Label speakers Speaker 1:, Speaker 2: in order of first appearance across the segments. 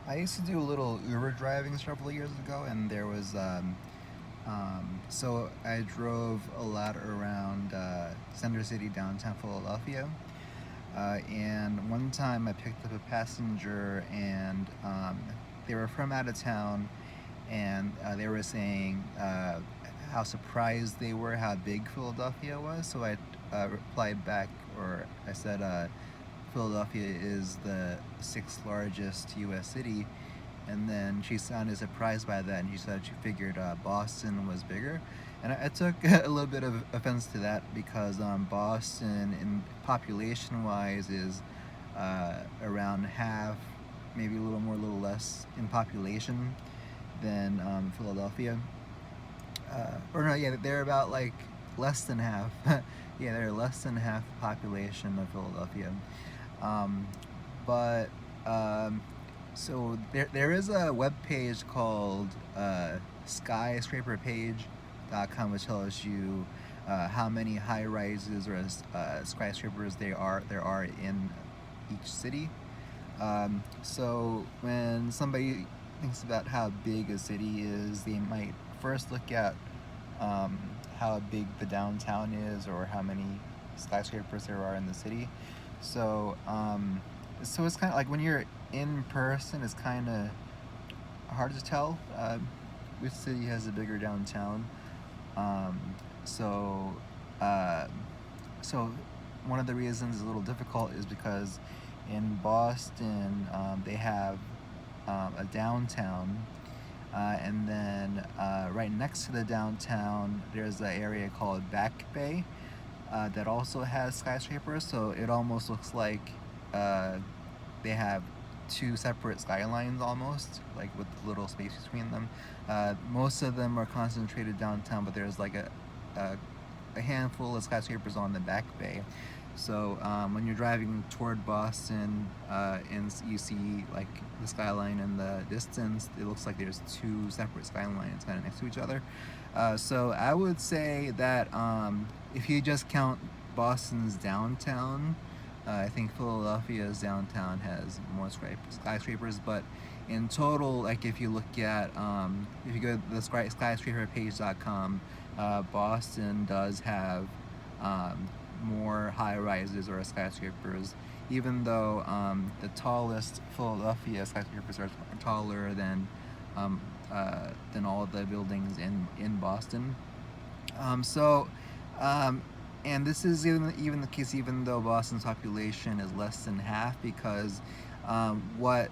Speaker 1: I used to do a little Uber driving several years ago, and there was so I drove a lot around Center City, downtown Philadelphia. And one time I picked up a passenger, and they were from out of town, and they were saying how surprised they were how big Philadelphia was. So I replied back, or I said, Philadelphia is the sixth largest U.S. city. And then she sounded surprised by that, and she said she figured Boston was bigger. And I took a little bit of offense to that because Boston, in population-wise, is around half, maybe a little more, a little less in population than Philadelphia. Or no, yeah, they're about like less than half. Yeah, they're less than half the population of Philadelphia. Um, but so there is a web page called skyscraperpage.com, which tells you how many high rises or skyscrapers there are in each city. So when somebody thinks about how big a city is, they might first look at um, how big the downtown is or how many skyscrapers there are in the city. So so it's kind of like when you're in person, it's kind of hard to tell which city has a bigger downtown. Um, so uh, so one of the reasons it's a little difficult is because in Boston they have a downtown, and then right next to the downtown there's an area called Back Bay that also has skyscrapers. So it almost looks like uh, they have two separate skylines almost, like with little space between them. Most of them are concentrated downtown, but there's like a, a handful of skyscrapers on the Back Bay. So when you're driving toward Boston and you see like the skyline in the distance, it looks like there's two separate skylines kind of next to each other. So I would say that if you just count Boston's downtown, I think Philadelphia's downtown has more skyscrapers, but in total, like if you look at, if you go to the skyscraperpage.com, Boston does have more high rises or skyscrapers, even though the tallest Philadelphia skyscrapers are taller than all the buildings in Boston. So, and this is even the case, even though Boston's population is less than half, because what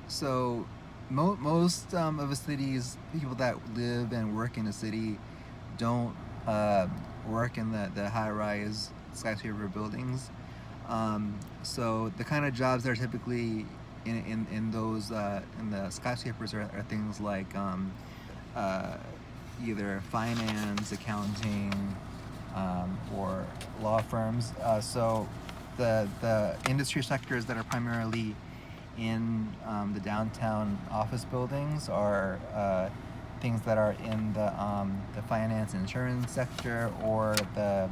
Speaker 1: so most of the cities, people that live and work in the city don't work in the high-rise skyscraper buildings. So the kind of jobs that are typically in those in the skyscrapers are things like uh, either finance, accounting, or law firms. So the industry sectors that are primarily in the downtown office buildings are things that are in the finance and insurance sector, or the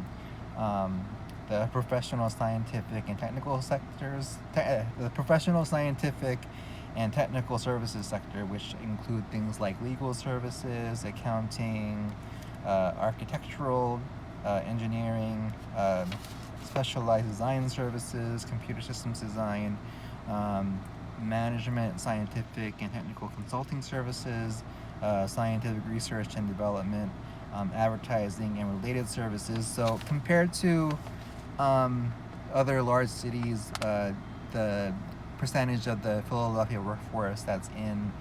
Speaker 1: professional scientific and technical sectors, the professional scientific and technical services sector, which include things like legal services, accounting, architectural, engineering, specialized design services, computer systems design, um, management, scientific and technical consulting services, scientific research and development, advertising and related services. So compared to other large cities, the percentage of the Philadelphia workforce that's in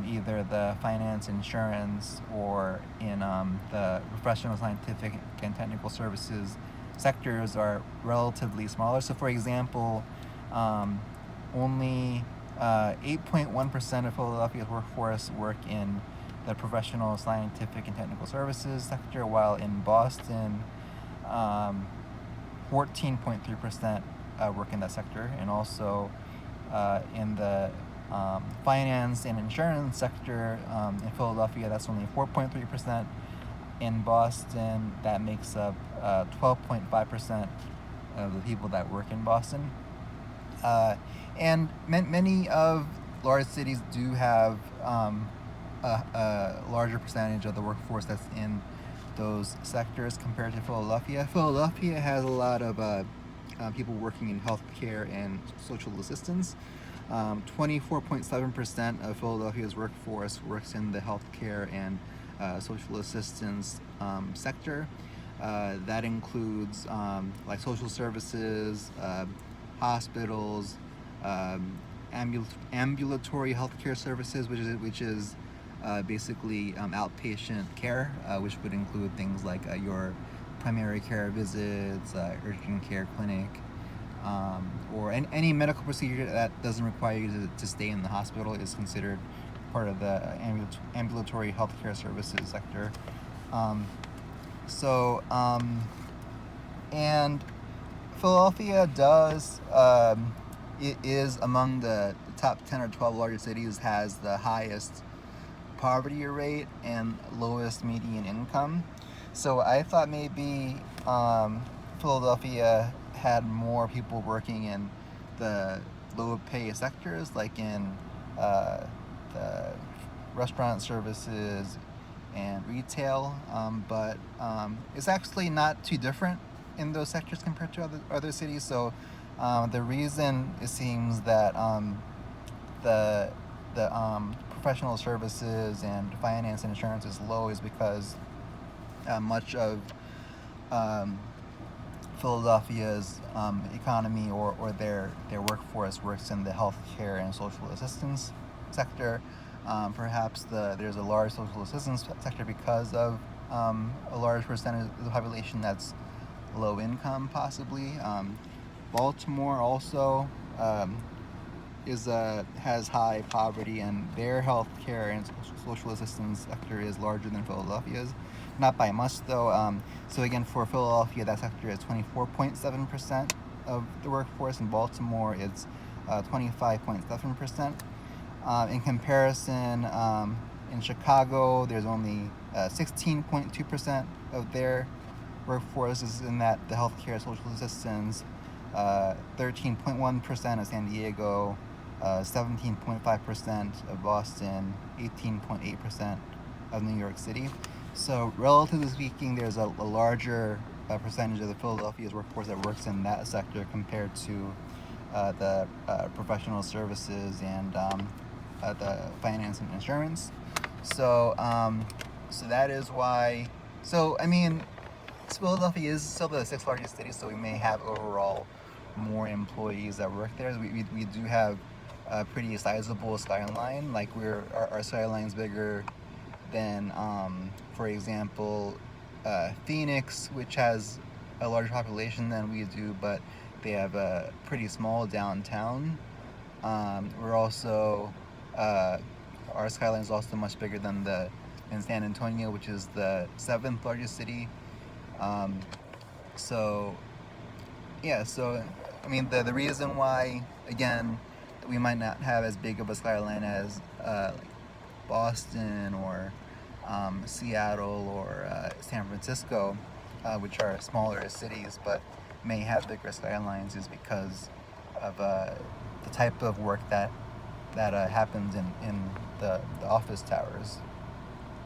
Speaker 1: either the finance, insurance, or in the professional, scientific, and technical services sectors are relatively smaller. So, for example, only 8.1% of Philadelphia's workforce work in the professional, scientific, and technical services sector, while in Boston, 14.3% work in that sector, and also in the finance and insurance sector in Philadelphia, that's only 4.3%. In Boston, that makes up 12.5% of the people that work in Boston. Uh, and many of large cities do have a larger percentage of the workforce that's in those sectors compared to Philadelphia. Philadelphia has a lot of people working in healthcare and social assistance. 24.7% of Philadelphia's workforce works in the healthcare and social assistance sector. That includes like social services, hospitals, um, ambulatory healthcare services, which is basically outpatient care, which would include things like your primary care visits, urgent care clinic, or any medical procedure that doesn't require you to stay in the hospital is considered part of the ambulatory healthcare services sector. Um, so, and Philadelphia it is among the top 10 or 12 largest cities, has the highest poverty rate and lowest median income. So I thought maybe Philadelphia had more people working in the low pay sectors, like in the restaurant services and retail, but it's actually not too different in those sectors compared to other cities. So the reason it seems that the professional services and finance and insurance is low is because much of um, Philadelphia's economy or their workforce works in the healthcare and social assistance sector. Perhaps there's a large social assistance sector because of a large percentage of the population that's low income, possibly. Baltimore also has high poverty, and their healthcare and social assistance sector is larger than Philadelphia's. Not by much, though. So again, for Philadelphia, that sector is 24.7% of the workforce. In Baltimore, it's 25.7%. In comparison, in Chicago, there's only 16.2% of their workforce is in the healthcare social assistance. 13.1% of San Diego, 17.5% of Boston, 18.8% of New York City. So relatively speaking, there's a larger percentage of the Philadelphia's workforce that works in that sector compared to the professional services and the finance and insurance. So that is why. So I mean, Philadelphia is still the sixth largest city, so we may have overall more employees that work there. We do have a pretty sizable skyline. Like our skyline's bigger than, for example, Phoenix, which has a larger population than we do, but they have a pretty small downtown. We're also our skyline is also much bigger than San Antonio, which is the seventh largest city. Um, so yeah, so I mean the reason why again we might not have as big of a skyline as like Boston or Seattle or San Francisco, which are smaller cities but may have bigger skylines, is because of the type of work that happens in the office towers.